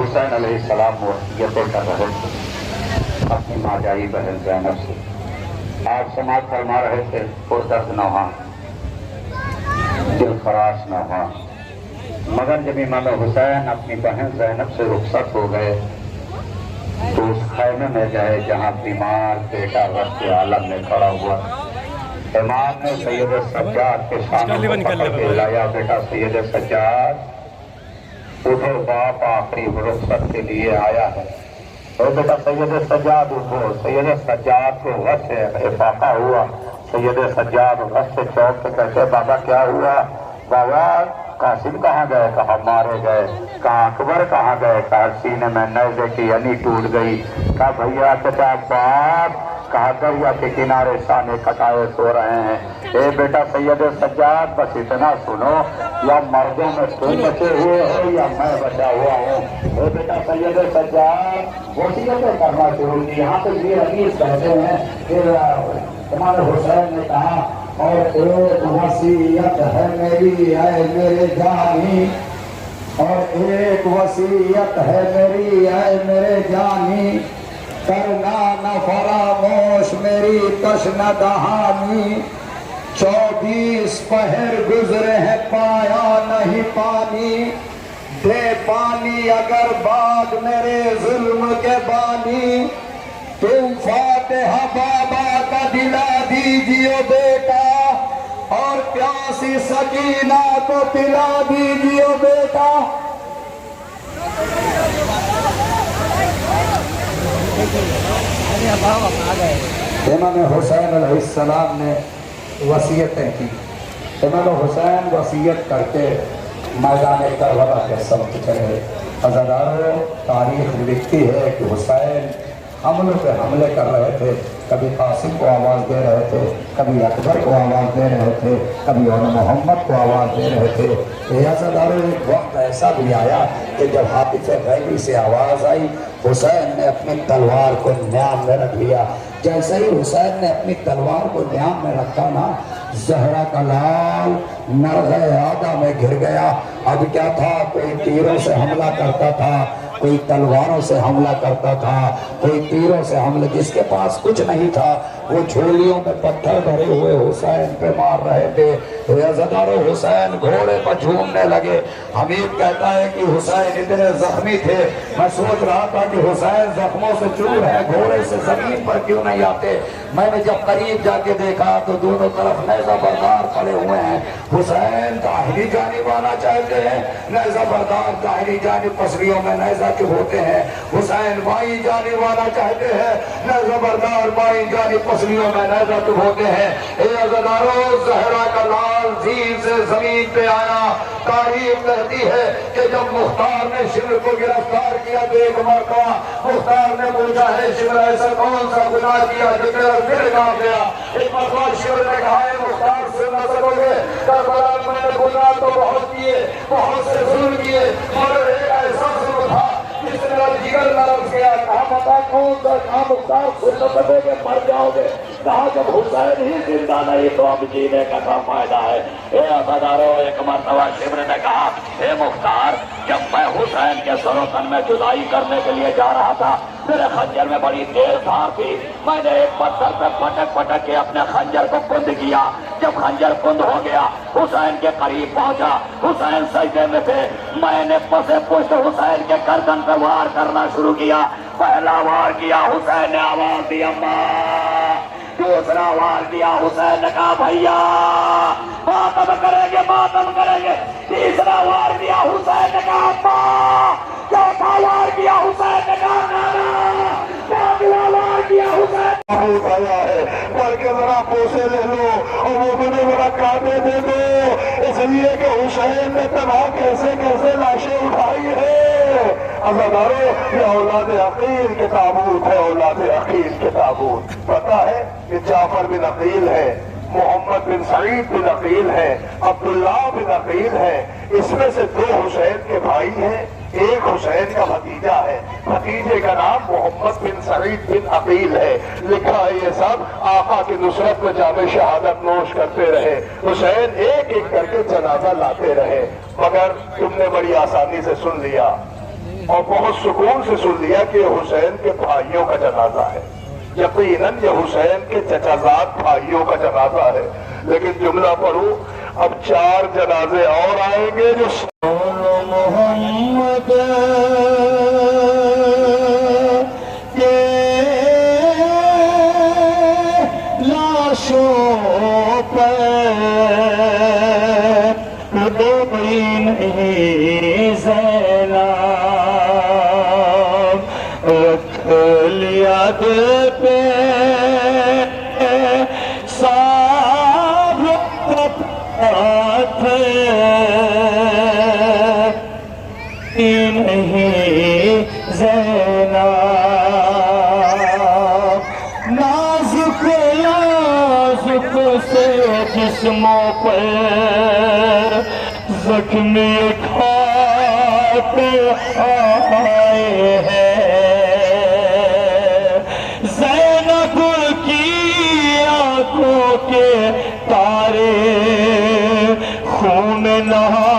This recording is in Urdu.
حسین علیہ السلام وصیتیں کر رہے تھے اپنی ماجائی بہن زینب سے. آپ سماعت فرما رہے تھے پردرد نوحہ دل خراش نوحہ. مگر جب امام حسین اپنی بہن زینب سے رخصت ہو گئے تو اس خیمے میں گئے جہاں بیمار بیٹا رشت عالم میں کھڑا ہوا. امام نے سید سجاد کے سامنے پکڑ کے لایا. بیٹا سید سجاد اٹھو، باپ آخری رخصت کے لیے آیا ہے. اے بیٹا سید سجاد اٹھو. سید سجاد کو غش افاقہ ہوا. سید سجاد غش سے چوک سے کہتے بابا کیا ہوا؟ بابا قاسم کہاں گئے؟ کہا مارے گئے. کہا اکبر کہاں گئے؟ کہا سینے میں نیزے کی یعنی ٹوٹ گئی. کہا بھیا چچا باپ؟ کہا دریا کے کنارے شانے کٹائے سو رہے ہیں. اے بیٹا سید سجاد بس اتنا سنو، یا مردوں میں تم بچے ہوئے ہو یا میں بچا ہوا ہوں. اے بیٹا سید سجاد وصیتیں کرنا شروع کی. یہاں پہ یہ حدیث کہتے ہیں کہ امام حسین نے کہا اور ایک وصیت ہے میری اے میرے جانی، اور ایک وصیت ہے میری اے میرے جانی، کرنا نہ فراموش میری تشنہ دہانی. 24 پہر گزرے ہیں پایا نہیں پانی، دے پانی اگر بعد میرے ظلم کے بانی. تم فاتحہ بابا کا دلا دیجیے بیٹا، اور پیاسی سکینہ کو پلا دیجیے بیٹا. امام حسین علیہ السلام نے وصیتیں کی. امام حسین وصیت کر کے میدان کربلا کے سمت چلے. عزاداروں تاریخ لکھتی ہے کہ حسین حملوں پہ حملے کر رہے تھے. کبھی قاسم کو آواز دے رہے تھے، کبھی اکبر کو آواز دے رہے تھے، کبھی محمد کو آواز دے رہے تھے. عزاداروں ایک وقت ایسا بھی آیا کہ جب حافظ غیبی سے آواز آئی حسین نے اپنی تلوار کو نیام میں رکھ لیا. جیسے ہی حسین نے اپنی تلوار کو نیام میں رکھا نا، زہرا کا لال نرغہ عادہ میں گر گیا. اب کیا تھا؟ کوئی تیروں سے حملہ کرتا تھا، کوئی تلواروں سے حملہ کرتا تھا، کوئی تیروں سے حملہ. جس کے پاس کچھ نہیں تھا وہ جھولیوں میں پتھر بھرے ہوئے حسین پہ مار رہے تھے. عزاداروں حسین گھوڑے پر جھومنے لگے. حمید کہتا ہے کہ حسین اتنے زخمی تھے، میں سوچ رہا تھا کہ حسین زخموں سے چور ہے، گھوڑے سے زمین پر کیوں نہیں آتے. میں نے جب قریب جا کے دیکھا تو دونوں طرف نیزہ بردار پڑے ہوئے ہیں. حسین داہنی جانب آنا چاہتے ہیں، نیزہ بردار داہنی جانب پسلیوں میں نیزہ چبھوتے ہیں. حسین بائیں جانب آنا چاہتے ہیں، نیزہ بردار بائیں جانب پسلیوں میں نیزہ چبھوتے ہیں. اے عزاداروں زہرا کا لال زیر سے زمین پہ آیا. تاریخ کہتی ہے کہ جب مختار نے شمر کو گرفتار کیا تو ایک مرتبہ مختار نے پوچھا ہے شمر ایسا کون سا گناہ کیا جو تیرا دل کانپ گیا؟ ایک مرتبہ شمر نے کہا ہے مختار سن نہ سکو گے، کربلا میں نے گناہ تو بہت کیے، بہت سے ظلم کیے، مگر ایک ایسا ظلم تھا جس نے جگر لرز گیا. کہا بتا کون سا؟ کہا مختار سن نہ سکو گے مر جاؤ گے. کہا جب حسین ہی زندہ نہیں تو اب جینے کا کیا فائدہ ہے؟ اے عزاداروں ایک مرتبہ شمر نے کہا اے مختار جب میں حسین کے سر و تن میں جدائی کرنے کے لیے جا رہا تھا میرے خنجر میں بڑی تیز دھار تھی، میں نے ایک پتھر پہ پٹک پٹک کے اپنے خنجر کو کند کیا. جب خنجر کند ہو گیا حسین کے قریب پہنچا، حسین سجدے میں تھے، میں نے پسے پشت حسین کے گردن پہ وار کرنا شروع کیا. پہلا وار کیا حسین نے آواز دی اماں، دوسرا وار دیا حسین نے کہا بھیا ماتم کریں گے ماتم کریں گے. تیسرا وار دیا حسین نے کہا اماں. چوتھا وار کیا حسین نے کہا نانا. پانچواں وار کیا آیا ہے بلکہ ذرا بوسے لے لو اور وہ مجھے ذرا کاٹے دے دو، اس لیے کہ حسین نے تنہا کیسے کیسے لاشیں اٹھائی ہے۔ عزیزانو، یہ اولاد عقیل کے تابوت ہے، اولاد عقیل کے تابوت۔ پتا ہے کہ جعفر بن عقیل ہے، محمد بن سعید بن عقیل ہے، عبداللہ بن عقیل ہے، اس میں سے 2 حسین کے بھائی ہیں، ایک حسین کا بھتیجا ہے، بھتیجے کا نام محمد بن سعید بن عقیل ہے۔ لکھا ہے یہ سب آقا کی نصرت میں جام شہادت نوش کرتے رہے، حسین ایک ایک کر کے جنازہ لاتے رہے، مگر تم نے بڑی آسانی سے سن لیا اور بہت سکون سے سن لیا کہ یہ حسین کے بھائیوں کا جنازہ ہے۔ یقیناً یہ حسین کے چچازاد بھائیوں کا جنازہ ہے، لیکن جملہ پڑھو، اب 4 جنازے اور آئیں گے جو محمد کے لاشوں پر ڈوبی نہیں زینب، رکھ لیا دل پہ نہیں زینب، نازک نازک سے جسموں پر زخمی کھاٹ آئے ہیں، زینب کی آنکھوں کے تارے خون نہا